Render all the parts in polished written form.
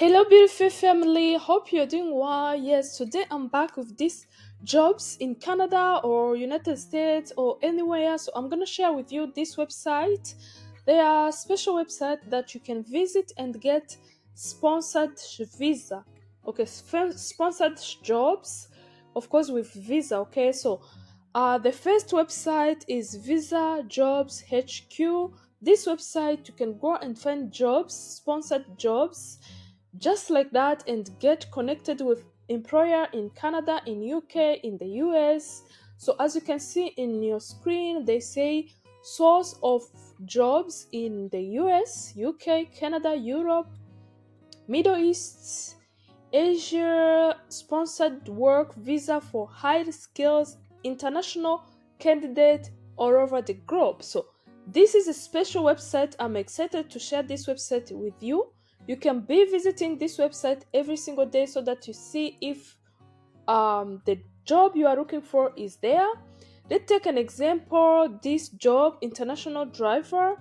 Hello, beautiful family. Hope you're doing well. Yes, today I'm back with these jobs in Canada or United States or anywhere. So I'm gonna share with you this website. They are special website that you can visit and get sponsored visa. Okay, sponsored jobs, of course with visa. Okay, so the first website is Visa Jobs HQ. This website you can go and find jobs, sponsored jobs just like that, and get connected with employer in Canada, in UK, in the US. So as you can see in your screen, they say source of jobs in the US, UK, Canada, Europe, Middle East, Asia, sponsored work visa for high skills international candidate all over the globe. So this is a special website. I'm excited to share this website with you. You can be visiting this website every single day so that you see if the job you are looking for is there. Let's take an example. This job, international driver,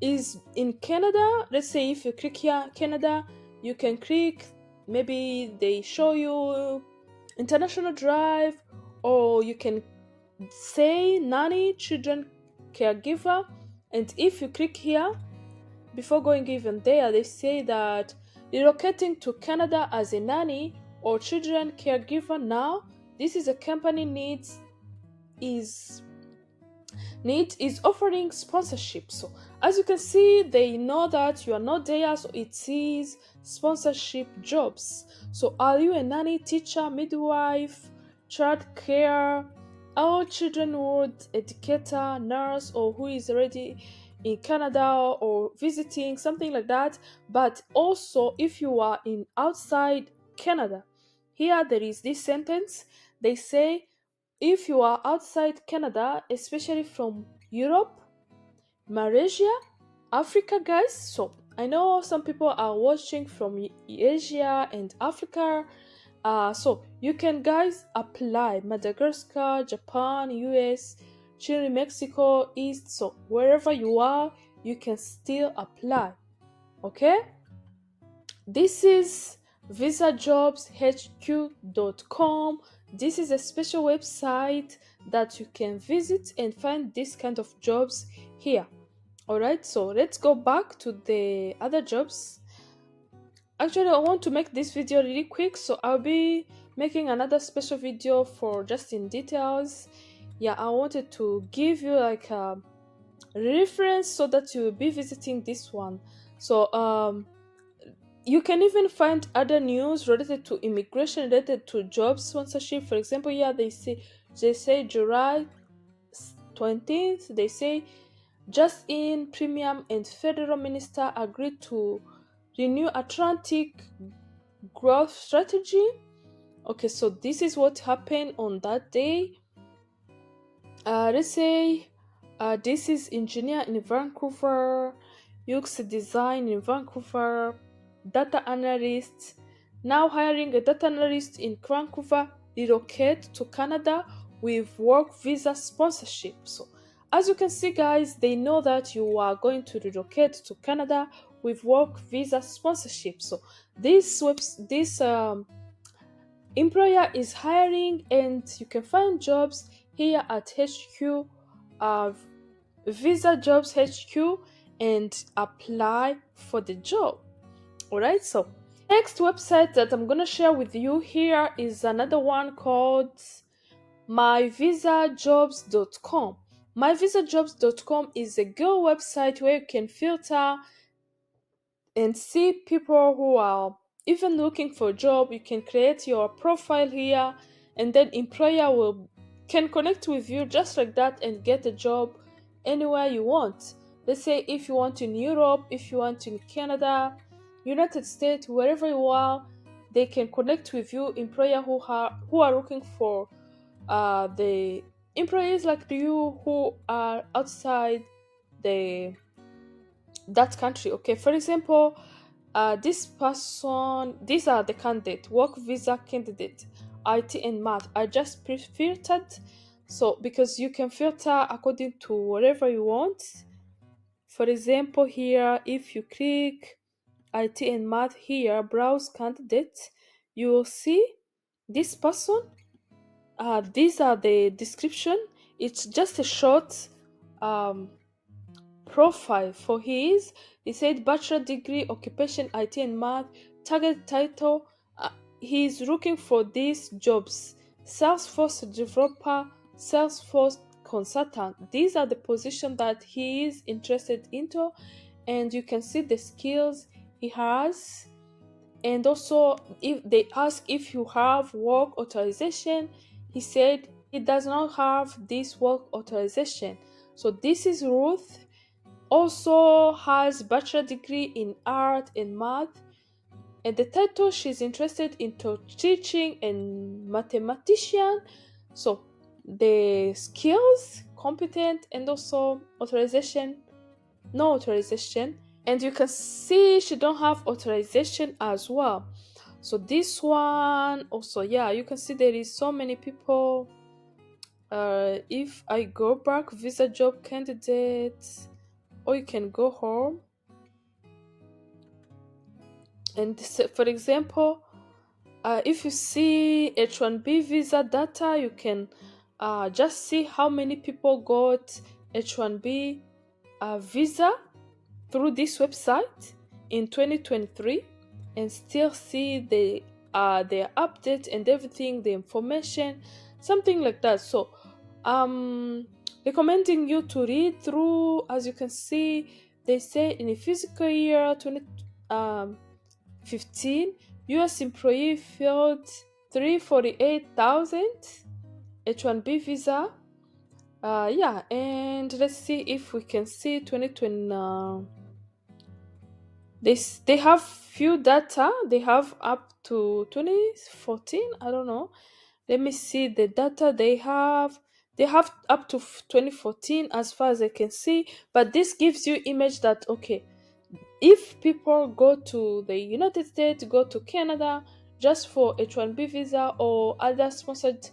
is in Canada. Let's say if you click here, Canada, you can click, maybe they show you international drive, or you can say nanny, children caregiver. And if you click here, before going even there, they say that relocating to Canada as a nanny or children caregiver now, this is a company is is offering sponsorship. So as you can see, they know that you are not there, so it is sponsorship jobs. So are you a nanny, teacher, midwife, child care, or children ward educator, nurse, or who is already in Canada or visiting, something like that? But also if you are in outside Canada, here there is this sentence. They say if you are outside Canada, especially from Europe, Malaysia, Africa, guys. So I know some people are watching from Asia and Africa. So you can, guys, apply Madagascar, Japan, US, Chile, Mexico, East. So wherever you are, you can still apply. Okay? This is visajobshq.com. This is a special website that you can visit and find this kind of jobs here. Alright, so let's go back to the other jobs. Actually, I want to make this video really quick, so I'll be making another special video for just in details. Yeah, I wanted to give you like a reference so that you'll be visiting this one. So you can even find other news related to immigration, related to job sponsorship. For example, here they say July 20th, they say just in premium and federal minister agreed to renew Atlantic growth strategy. Okay, so this is what happened on that day. Let's say this is engineer in Vancouver, UX design in Vancouver, data analyst, now hiring a data analyst in Vancouver, relocate to Canada with work visa sponsorship. So as you can see, guys, they know that you are going to relocate to Canada with work visa sponsorship. So this employer is hiring, and you can find jobs here at HQ, Visa Jobs HQ, and apply for the job. Alright, so next website that I'm gonna share with you here is another one called myvisajobs.com. Myvisajobs.com is a girl website where you can filter and see people who are even looking for a job. You can create your profile here, and then employer can connect with you just like that and get a job anywhere you want. Let's say if you want in Europe, if you want in Canada, United States, wherever you are, they can connect with you. Employer who are looking for the employees like you who are outside that country. Okay, for example, these are the candidate, work visa candidate, IT and math. I just filtered, so because you can filter according to whatever you want. For example, here if you click IT and math here, browse candidates, you will see this person. These are the description. It's just a short um, profile for his. He said bachelor degree, occupation IT and math, target title. He's looking for these jobs: Salesforce developer, Salesforce consultant. These are the positions that he is interested into, and you can see the skills he has. And also, if they ask if you have work authorization, he said he does not have this work authorization. So this is Ruth, also has bachelor degree in art and math, and the title she's interested into teaching and mathematician. So the skills competent, and also authorization, no authorization. And you can see she don't have authorization as well. So this one also, yeah, you can see there is so many people. If I go back, visa job candidates, or you can go home and for example, if you see H1B visa data, you can just see how many people got H1B visa through this website in 2023, and still see the their update and everything, the information, something like that. So recommending you to read through. As you can see, they say in a physical year 2015, US employee filled 348,000 H1B visa. Yeah, and let's see if we can see 2020. They have few data. They have up to 2014. I don't know. Let me see the data they have. They have up to 2014 as far as I can see. But this gives you image that okay, if people go to the United States, go to Canada just for H1B visa or other sponsored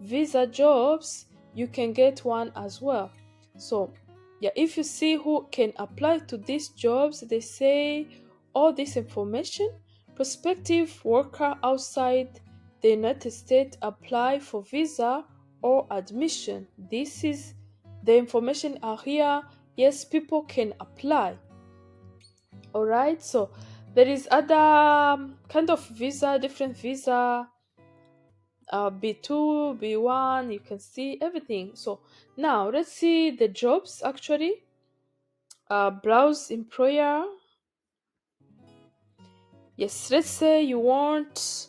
visa jobs, you can get one as well. So yeah, if you see who can apply to these jobs, they say all this information. Prospective worker outside the United States apply for visa or admission. This is the information are here. Yes, people can apply. All right, so there is other kind of visa, different visa, B2, B1, you can see everything. So now let's see the jobs actually. Browse employer. Yes, let's say you want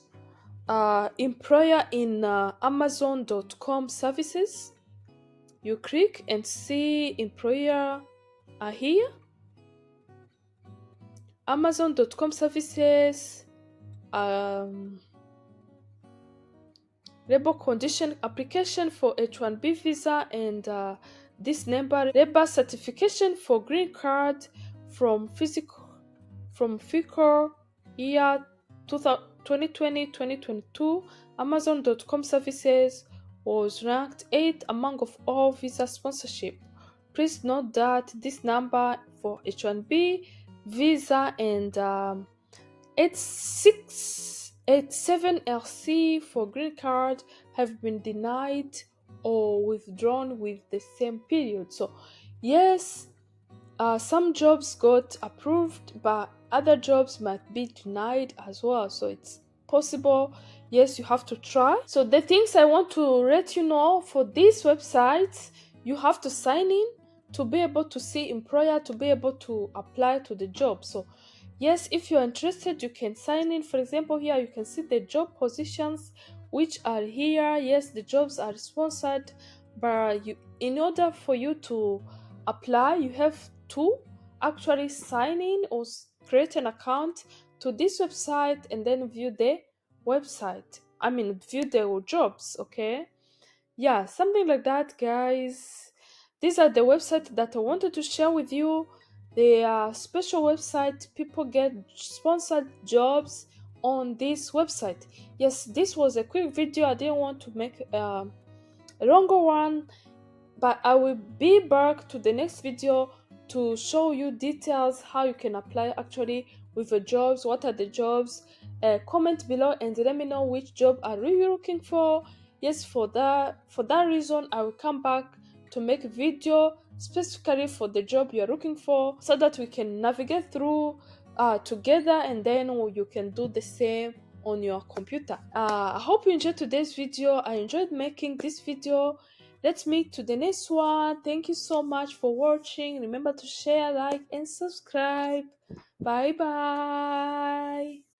employer in Amazon.com services. You click and see employer here. Amazon.com services. Labor condition application for H1B visa, and this number labor certification for green card from fiscal year 2020-2022. Amazon.com services was ranked 8th among of all visa sponsorship. Please note that this number for H1B visa and 8687LC for green card have been denied or withdrawn with the same period. So yes, some jobs got approved, but other jobs might be denied as well. So it's possible. Yes, you have to try. So the things I want to let you know for these websites, you have to sign in to be able to see employer, to be able to apply to the job. So yes, if you're interested, you can sign in. For example, here you can see the job positions which are here. Yes, the jobs are sponsored, but in order for you to apply, you have to actually sign in or create an account to this website and then view the website. I mean, view the jobs, okay? Yeah, something like that, guys. These are the websites that I wanted to share with you. They are special website. People get sponsored jobs on this website. Yes, this was a quick video. I didn't want to make a longer one, but I will be back to the next video to show you details how you can apply actually with your jobs. What are the jobs? Comment below and let me know which job are you looking for. Yes, for that reason I will come back to make a video specifically for the job you're looking for, so that we can navigate through together, and then you can do the same on your computer. I hope you enjoyed today's video. I enjoyed making this video. Let's meet to the next one. Thank you so much for watching. Remember to share, like, and subscribe. Bye bye.